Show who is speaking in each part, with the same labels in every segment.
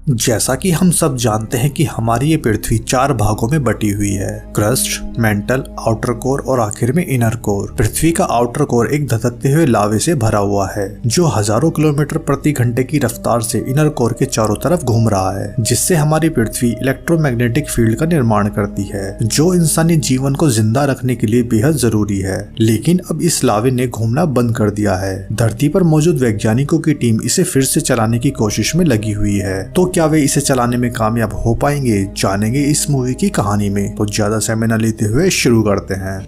Speaker 1: जैसा कि हम सब जानते हैं कि हमारी ये पृथ्वी 4 भागों में बटी हुई है, क्रस्ट, मेंटल, आउटर कोर और आखिर में इनर कोर। पृथ्वी का आउटर कोर एक धधकते हुए लावे से भरा हुआ है जो हजारों किलोमीटर प्रति घंटे की रफ्तार से इनर कोर के चारों तरफ घूम रहा है, जिससे हमारी पृथ्वी इलेक्ट्रोमैग्नेटिक फील्ड का निर्माण करती है जो इंसानी जीवन को जिंदा रखने के लिए बेहद जरूरी है। लेकिन अब इस लावे ने घूमना बंद कर दिया है। धरती पर मौजूद वैज्ञानिकों की टीम इसे फिर से चलाने की कोशिश में लगी हुई है, तो क्या वे इसे चलाने में कामयाब हो पाएंगे, जानेंगे इस मूवी की कहानी में। तो ज्यादा समय न लेते हुए शुरू करते हैं।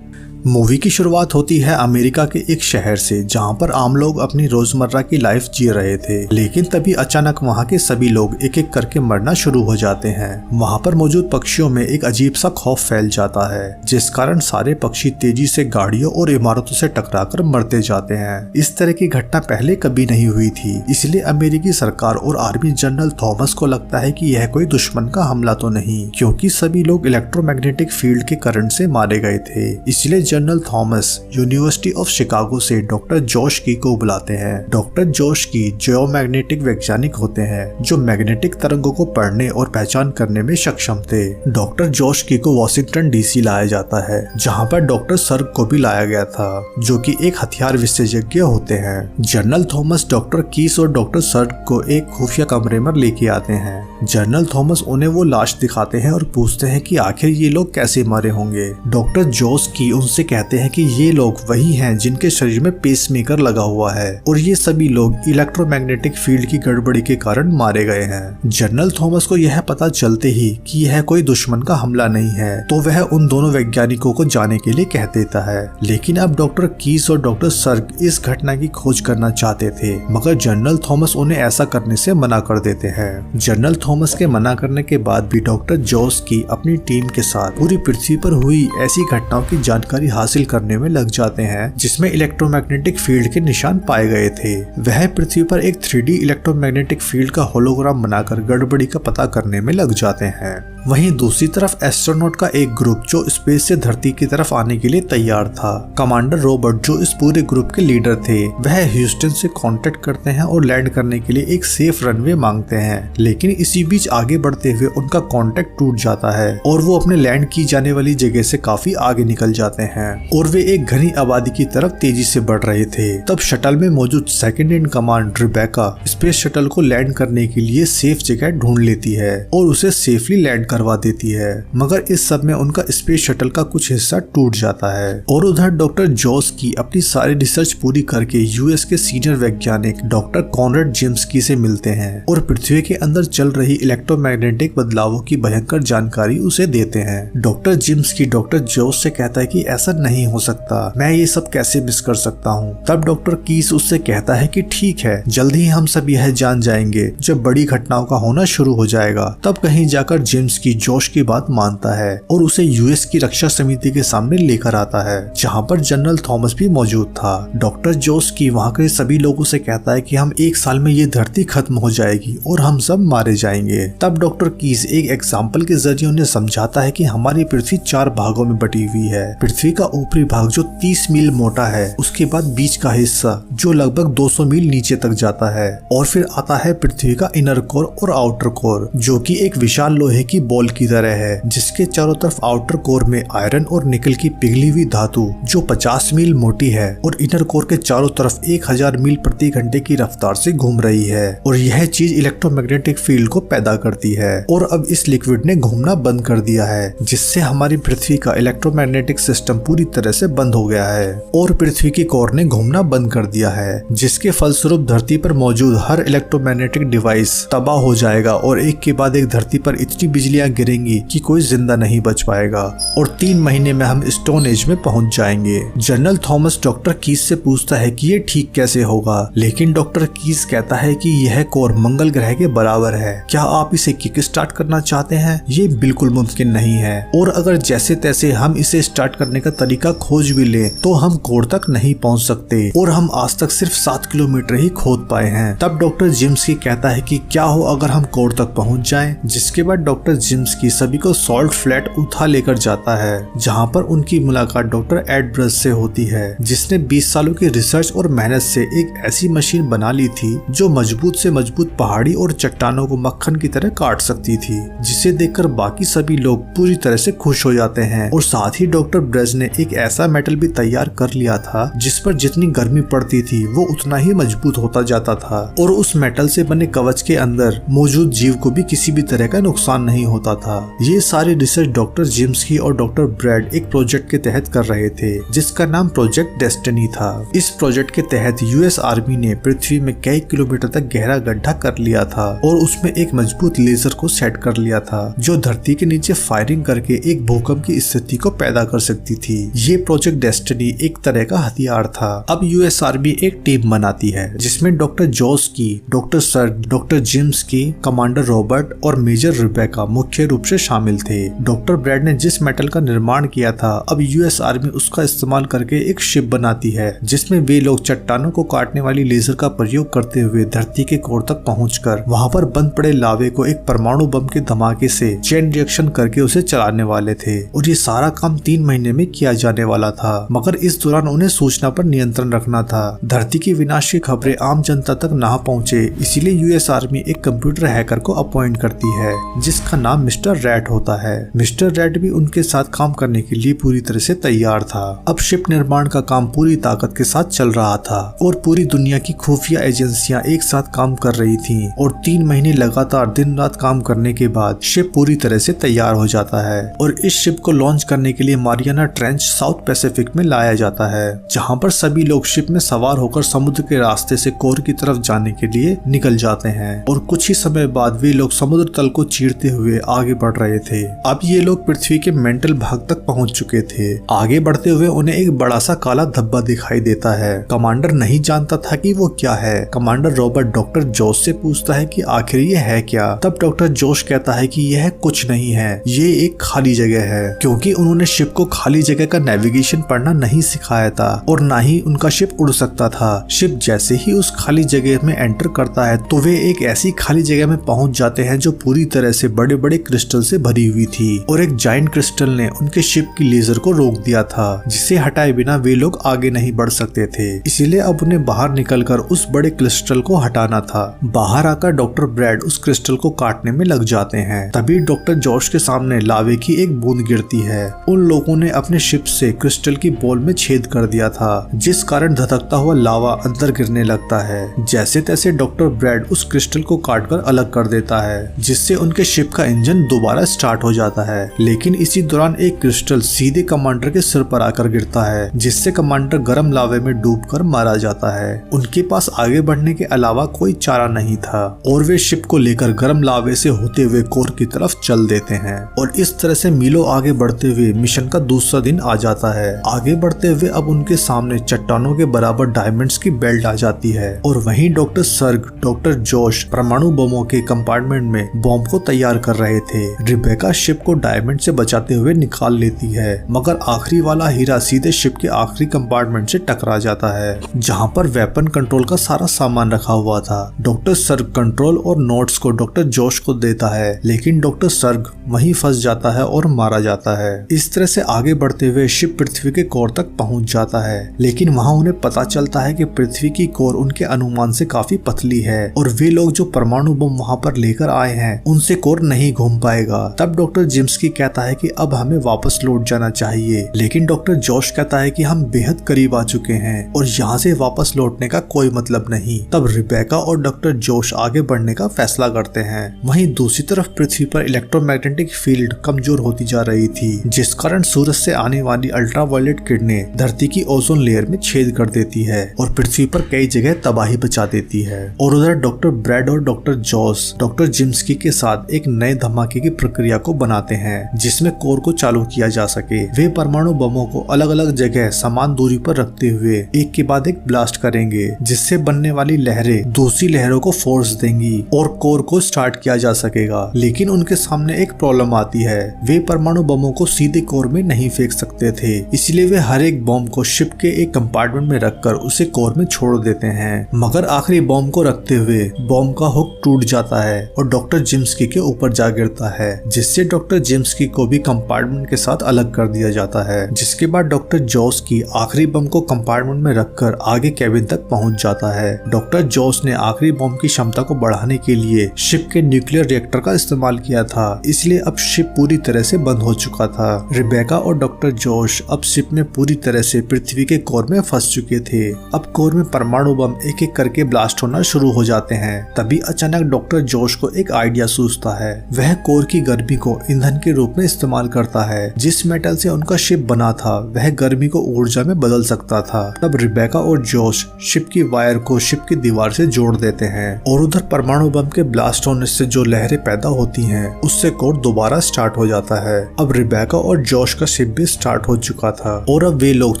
Speaker 1: मूवी की शुरुआत होती है अमेरिका के एक शहर से, जहां पर आम लोग अपनी रोजमर्रा की लाइफ जी रहे थे। लेकिन तभी अचानक वहां के सभी लोग एक एक करके मरना शुरू हो जाते हैं। वहां पर मौजूद पक्षियों में एक अजीब सा खौफ फैल जाता है, जिस कारण सारे पक्षी तेजी से गाड़ियों और इमारतों से टकराकर मरते जाते हैं। इस तरह की घटना पहले कभी नहीं हुई थी, इसलिए अमेरिकी सरकार और आर्मी जनरल थॉमस को लगता है कि यह कोई दुश्मन का हमला तो नहीं, क्योंकि सभी लोग इलेक्ट्रोमैग्नेटिक फील्ड के करंट से मारे गए थे। इसलिए general Thomas university of Chicago से डॉक्टर जॉश की को बुलाते हैं। डॉक्टर जॉश की जियोमैग्नेटिक वैज्ञानिक होते हैं जो मैग्नेटिक तरंगों को पढ़ने और पहचान करने में सक्षम थे। डॉक्टर जॉश की को वॉशिंगटन डीसी लाया जाता है, जहां पर डॉक्टर सर्ग को भी लाया गया था जो कि एक हथियार विशेषज्ञ होते हैं। जनरल थॉमस डॉक्टर कीस और डॉक्टर सर्ग को एक खुफिया कमरे में लेके आते हैं। जनरल थॉमस उन्हें वो लाश दिखाते हैं और पूछते हैं कि आखिर ये लोग कैसे मरे होंगे। डॉक्टर जॉश की उनसे कहते हैं कि ये लोग वही हैं जिनके शरीर में पेसमेकर लगा हुआ है और ये सभी लोग इलेक्ट्रोमैग्नेटिक फील्ड की गड़बड़ी के कारण मारे गए हैं। जनरल थॉमस को यह पता चलते ही कि यह कोई दुश्मन का हमला नहीं है, तो वह उन दोनों वैज्ञानिकों को जाने के लिए कह देता है। लेकिन अब डॉक्टर कीस और डॉक्टर सर्ग इस घटना की खोज करना चाहते थे, मगर जनरल थॉमस उन्हें ऐसा करने से मना कर देते हैं। जनरल थॉमस के मना करने के बाद भी डॉक्टर जॉस की अपनी टीम के साथ पूरी पृथ्वी पर हुई ऐसी घटनाओं की जानकारी हासिल करने में लग जाते हैं जिसमें इलेक्ट्रोमैग्नेटिक फील्ड के निशान पाए गए थे। वह पृथ्वी पर एक 3D इलेक्ट्रोमैग्नेटिक फील्ड का होलोग्राम बनाकर गड़बड़ी का पता करने में लग जाते हैं। वहीं दूसरी तरफ एस्ट्रोनॉट का एक ग्रुप जो स्पेस से धरती की तरफ आने के लिए तैयार था। कमांडर रॉबर्ट जो इस पूरे ग्रुप के लीडर थे, वह ह्यूस्टन से कांटेक्ट करते हैं और लैंड करने के लिए एक सेफ रनवे मांगते हैं। लेकिन इसी बीच आगे बढ़ते हुए उनका कांटेक्ट टूट जाता है और वो अपने लैंड की जाने वाली जगह से काफी आगे निकल जाते हैं और वे एक घनी आबादी की तरफ तेजी से बढ़ रहे थे। तब शटल में मौजूद second in command Rebecca space shuttle को लैंड करने के लिए सेफ जगह ढूंढ लेती है और उसे सेफली लैंड करवा देती है। मगर इस सब में उनका स्पेस शटल का कुछ हिस्सा टूट जाता है और उधर डॉक्टर जॉस की अपनी सारी रिसर्च पूरी करके यूएस के सीनियर वैज्ञानिक डॉक्टर कॉनरेड जेम्सकी से मिलते हैं और पृथ्वी के अंदर चल रही इलेक्ट्रोमैग्नेटिक बदलावों की भयंकर जानकारी उसे देते हैं। डॉक्टर जेम्सकी डॉक्टर जॉस से कहता है कि ऐसा नहीं हो सकता, मैं ये सब कैसे मिस कर सकता हूँ। तब डॉक्टर कीस उससे कहता है कि ठीक है, जल्द ही हम सब यह जान जाएंगे। जब बड़ी घटनाओं का होना शुरू हो जाएगा तब कहीं जाकर जेम्स की जोश की बात मानता है और उसे यूएस की रक्षा समिति के सामने लेकर आता है, जहां पर जनरल थॉमस भी मौजूद था। डॉक्टर जोश की वहां के सभी लोगों से कहता है कि हम 1 साल में ये धरती खत्म हो जाएगी और हम सब मारे जाएंगे। तब डॉक्टर कीस एक एग्जाम्पल के जरिए उन्हें समझाता है कि हमारी पृथ्वी 4 भागों में बटी हुई है। पृथ्वी का ऊपरी भाग जो 30 मील मोटा है, उसके बाद बीच का हिस्सा जो लगभग 200 मील नीचे तक जाता है और फिर आता है पृथ्वी का इनर कोर और आउटर कोर, जो कि एक विशाल लोहे की बॉल की तरह है, जिसके चारों तरफ आउटर कोर में आयरन और निकल की पिघली हुई धातु जो 50 मील मोटी है और इनर कोर के चारों तरफ 1000 मील प्रति घंटे की रफ्तार से घूम रही है और यह चीज इलेक्ट्रोमैग्नेटिक फील्ड को पैदा करती है। और अब इस लिक्विड ने घूमना बंद कर दिया है, जिससे हमारी पृथ्वी का इलेक्ट्रोमैग्नेटिक सिस्टम पूरी तरह से बंद हो गया है और पृथ्वी की कोर ने घूमना बंद कर दिया है, जिसके फलस्वरूप धरती पर मौजूद हर इलेक्ट्रोमैग्नेटिक डिवाइस तबाह हो जाएगा और एक के बाद एक धरती पर इतनी बिजलियां गिरेंगी कि कोई जिंदा नहीं बच पाएगा और 3 महीने में हम स्टोन एज में पहुंच जाएंगे। जनरल थॉमस डॉक्टर कीस से पूछता है कि ये ठीक कैसे होगा, लेकिन डॉक्टर कीस कहता है कि यह कोर मंगल ग्रह के बराबर है, क्या आप इसे किक स्टार्ट करना चाहते हैं? ये बिल्कुल मुमकिन नहीं है और अगर जैसे तैसे हम इसे स्टार्ट करने का तरीका खोज भी ले तो हम कोर तक नहीं पहुंच सकते और हम आज तक सिर्फ 7 किलोमीटर ही खोद पाए हैं। तब डॉक्टर जेम्सकी कहता है कि क्या हो अगर हम कोर तक पहुंच जाएं, जिसके बाद डॉक्टर जिम्स्की सभी को सॉल्ट फ्लैट उठा लेकर जाता है, जहाँ पर उनकी मुलाकात डॉक्टर एड ब्रज से होती है, जिसने 20 सालों की रिसर्च और मेहनत से एक ऐसी मशीन बना ली थी जो मजबूत से मजबूत पहाड़ी और चट्टानों को मक्खन की तरह काट सकती थी, जिसे देखकर बाकी सभी लोग पूरी तरह से खुश हो जाते हैं। और साथ ही डॉक्टर ब्रज ने एक ऐसा मेटल भी तैयार कर लिया था जिस पर जितनी गर्मी पड़ती थी वो उतना ही मजबूत होता जाता था, और उस मेटल से बने कवच के अंदर मौजूद जीव को भी किसी भी तरह का नुकसान नहीं होता था। ये सारी रिसर्च डॉक्टर जिम्स्की और डॉक्टर ब्रैड एक प्रोजेक्ट के तहत कर रहे थे जिसका नाम प्रोजेक्ट डेस्टिनी था। इस प्रोजेक्ट के तहत यूएस आर्मी ने पृथ्वी में कई किलोमीटर तक गहरा गड्ढा कर लिया था और उसमें एक मजबूत लेजर को सेट कर लिया था जो धरती के नीचे फायरिंग करके एक भूकंप की स्थिति को पैदा कर सकती थी। ये प्रोजेक्ट डेस्टिनी एक तरह का हथियार था। अब यूएस आर्मी एक टीम बनाती है जिसमें डॉक्टर जोस्की, डॉक्टर सर्ग, डॉक्टर जिम्स्की, कमांडर रॉबर्ट और मेजर रिबेका मुख्य रूप से शामिल थे। डॉक्टर ब्रैड ने जिस मेटल का निर्माण किया था अब यूएस आर्मी उसका इस्तेमाल करके एक शिप बनाती है जिसमें वे लोग चट्टानों को काटने वाली लेजर का प्रयोग करते हुए धरती के कोर तक पहुंचकर वहां पर बंद पड़े लावे को एक परमाणु बम के धमाके से चेन रिएक्शन करके उसे चलाने वाले थे। और ये सारा काम 3 महीने में किया जाने वाला था, मगर इस दौरान उन्हें सूचना पर नियंत्रण रखना था। धरती की विनाश की खबरें आम जनता तक ना पहुंचे, इसीलिए यूएस आर्मी एक कंप्यूटर हैकर को अपॉइंट करती है जिसका नाम मिस्टर रैट होता है। मिस्टर रैट भी उनके साथ काम करने के लिए पूरी तरह से तैयार था। अब शिप निर्माण का काम पूरी ताकत के साथ चल रहा था और पूरी दुनिया की खुफिया एजेंसियां एक साथ काम कर रही थीं और 3 महीने लगातार दिन रात काम करने के बाद शिप पूरी तरह से तैयार हो जाता है और इस शिप को लॉन्च करने के लिए मारियाना ट्रेंच साउथ पैसिफिक में लाया जाता है, जहां पर सभी लोग शिप में सवार होकर समुद्र के रास्ते से कोर की तरफ जाने के लिए निकल जाते हैं और कुछ ही समय बाद वे लोग समुद्र तल को चीरते हुए आगे बढ़ रहे थे। अब ये लोग पृथ्वी के मेंटल भाग तक पहुंच चुके थे। आगे बढ़ते हुए उन्हें एक बड़ा सा काला धब्बा दिखाई देता है। कमांडर नहीं जानता था कि वो क्या है। कमांडर रॉबर्ट डॉक्टर जोश से पूछता है कि आखिर ये है क्या। तब डॉक्टर जोश कहता है कि यह कुछ नहीं है, ये एक खाली जगह है, क्योंकि उन्होंने शिप को खाली जगह का नेविगेशन पढ़ना नहीं सिखाया था और ना ही उनका शिप उड़ सकता था। शिप जैसे ही उस खाली जगह में एंटर करता है तो वे एक ऐसी खाली जगह में पहुंच जाते हैं जो पूरी तरह से बड़े बड़े क्रिस्टल से भरी हुई थी और एक जायंट क्रिस्टल ने उनके शिप की लेजर को रोक दिया था, जिसे हटाए बिना वे लोग आगे नहीं बढ़ सकते थे। इसीलिए अब उन्हें बाहर निकलकर उस बड़े क्रिस्टल को हटाना था। बाहर आकर डॉक्टर ब्रैड उस क्रिस्टल को काटने में लग जाते हैं। तभी डॉक्टर जॉश के सामने लावे की एक बूंद गिरती है। उन लोगों ने अपने शिप से क्रिस्टल की बॉल में छेद कर दिया था, जिस कारण धधकता हुआ लावा अंदर गिरने लगता है। जैसे तैसे डॉक्टर ब्रैड उस क्रिस्टल को काटकर अलग कर देता है, जिससे उनके शिप का इंजन दोबारा स्टार्ट हो जाता है। लेकिन इसी दौरान एक क्रिस्टल सीधे कमांडर के सिर पर आकर गिरता है, जिससे कमांडर गर्म लावे में डूबकर मारा जाता है। उनके पास आगे बढ़ने के अलावा कोई चारा नहीं था और वे शिप को लेकर गर्म लावे से होते हुए कोर की तरफ चल देते हैं। और इस तरह से मीलों आगे बढ़ते हुए मिशन का दूसरा दिन आ जाता है। आगे बढ़ते हुए अब उनके सामने चट्टानों के बराबर डायमंड्स की बेल्ट आ जाती है और वहीं डॉक्टर सर्ग, डॉक्टर जोश परमाणु बमों के कंपार्टमेंट में बॉम्ब को तैयार कर रहे थे। रिबेका शिप को डायमंड से बचाते हुए निकाल लेती है, मगर आखिरी वाला हीरा सीधे शिप के आखिरी कंपार्टमेंट से टकरा जाता है, जहां पर वेपन कंट्रोल का सारा सामान रखा हुआ था। डॉक्टर सर्ग कंट्रोल और नोट्स को डॉक्टर जोश को देता है, लेकिन डॉक्टर सर्ग वहीं फंस जाता है और मारा जाता है। इस तरह से आगे बढ़ते हुए शिप पृथ्वी के कोर तक पहुंच जाता है, लेकिन वहां उन्हें पता चलता है कि पृथ्वी की कोर उनके अनुमान से काफी पतली है और वे लोग जो परमाणु बम वहां पर लेकर आए हैं उनसे कोर नहीं घूम पाएगा। तब डॉक्टर जिम्स्की कहता है कि अब हमें वापस लौट जाना चाहिए, लेकिन डॉक्टर जोश कहता है कि हम बेहद करीब आ चुके हैं और यहाँ से वापस लौटने का कोई मतलब नहीं। तब रिबेका और डॉक्टर जोश आगे बढ़ने का फैसला करते हैं। वहीं दूसरी तरफ पृथ्वी पर इलेक्ट्रोमैग्नेटिक फील्ड कमजोर होती जा रही थी, जिस कारण सूरज से आने वाली अल्ट्रावायलेट किरणें धरती की ओजोन लेयर में छेद कर देती है और पृथ्वी पर कई जगह तबाही बचा देती है। और उधर डॉक्टर ब्रैड और डॉक्टर जोश डॉक्टर जिम्स्की के साथ एक नए धमाके की प्रक्रिया को बनाते हैं, जिसमें कोर को चालू किया जा सके। वे परमाणु बमों को अलग अलग जगह समान दूरी पर रखते हुए एक के बाद एक ब्लास्ट करेंगे, जिससे बनने वाली लहरें दूसरी लहरों को फोर्स देंगी और कोर को स्टार्ट किया जा सकेगा। लेकिन उनके सामने एक प्रॉब्लम आती है, वे परमाणु बमों को सीधे कोर में नहीं फेंक सकते थे, इसलिए वे हर एक बॉम्ब को शिप के एक कंपार्टमेंट में रखकर उसे कोर में छोड़ देते हैं। मगर आखिरी बॉम्ब को रखते हुए बॉम्ब का हुक टूट जाता है और डॉक्टर जिम्स्की के ऊपर जा गिरता है, जिससे डॉक्टर जेम्स को भी कंपार्टमेंट के साथ अलग कर दिया जाता है। जिसके बाद डॉक्टर जॉस की आखिरी बम को कंपार्टमेंट में रखकर आगे कैबिन तक पहुंच जाता है। डॉक्टर जॉस ने आखिरी बम की क्षमता को बढ़ाने के लिए शिप के न्यूक्लियर रिएक्टर का इस्तेमाल किया था, इसलिए अब शिप पूरी तरह से बंद हो चुका था। रिबेका और डॉक्टर जॉस अब शिप में पूरी तरह से पृथ्वी के कोर में फंस चुके थे। अब कोर में परमाणु बम एक एक करके ब्लास्ट होना शुरू हो जाते हैं। तभी अचानक डॉक्टर जॉस को एक आइडिया सूझता है। वह कोर की गर्मी को ईंधन के रूप में इस्तेमाल करता है। जिस मेटल से उनका शिप बना था वह गर्मी को ऊर्जा में बदल सकता था। तब रिबेका और जॉस शिप की वायर को शिप की दीवार से जोड़ देते हैं और उधर परमाणु बम के ब्लास्ट होने से जो लहरें पैदा होती हैं उससे कोर दोबारा स्टार्ट हो जाता है। अब रिबेका और जॉस का शिप भी स्टार्ट हो चुका था और अब वे लोग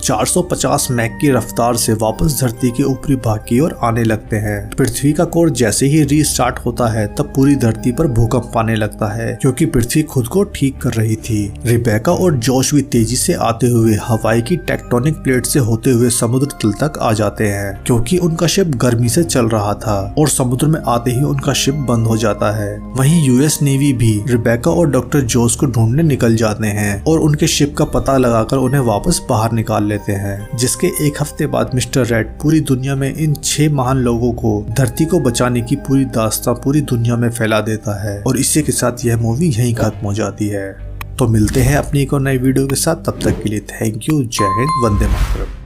Speaker 1: 450 मैक की रफ्तार से वापस धरती के ऊपरी भाग की ओर आने लगते हैं। पृथ्वी का कोर जैसे ही रीस्टार्ट होता है तब पूरी धरती पर भूकंप आने लगता है, क्योंकि पृथ्वी खुद को ठीक कर रही थी। रिबेका और जॉस भी तेजी से आते हुए हवाई की टेक्टोनिक प्लेट से होते हुए समुद्र तल तक आ जाते हैं, क्योंकि उनका शिप गर्मी से चल रहा था और समुद्र में आते ही उनका शिप बंद हो जाता है। वहीं यूएस नेवी भी रिबेका और डॉक्टर जॉस को ढूंढने निकल जाते हैं और उनके शिप का पता लगाकर उन्हें वापस बाहर निकाल लेते हैं। जिसके एक हफ्ते बाद मिस्टर रेड पूरी दुनिया में इन 6 महान लोगों को धरती को बचाने की पूरी दास्तां पूरी दुनिया में फैला देता है और इसी के साथ यह मूवी यहीं खत्म हो जाती है। तो मिलते हैं अपनी एक और नई वीडियो के साथ, तब तक के लिए थैंक यू, जय हिंद, वंदे मातरम।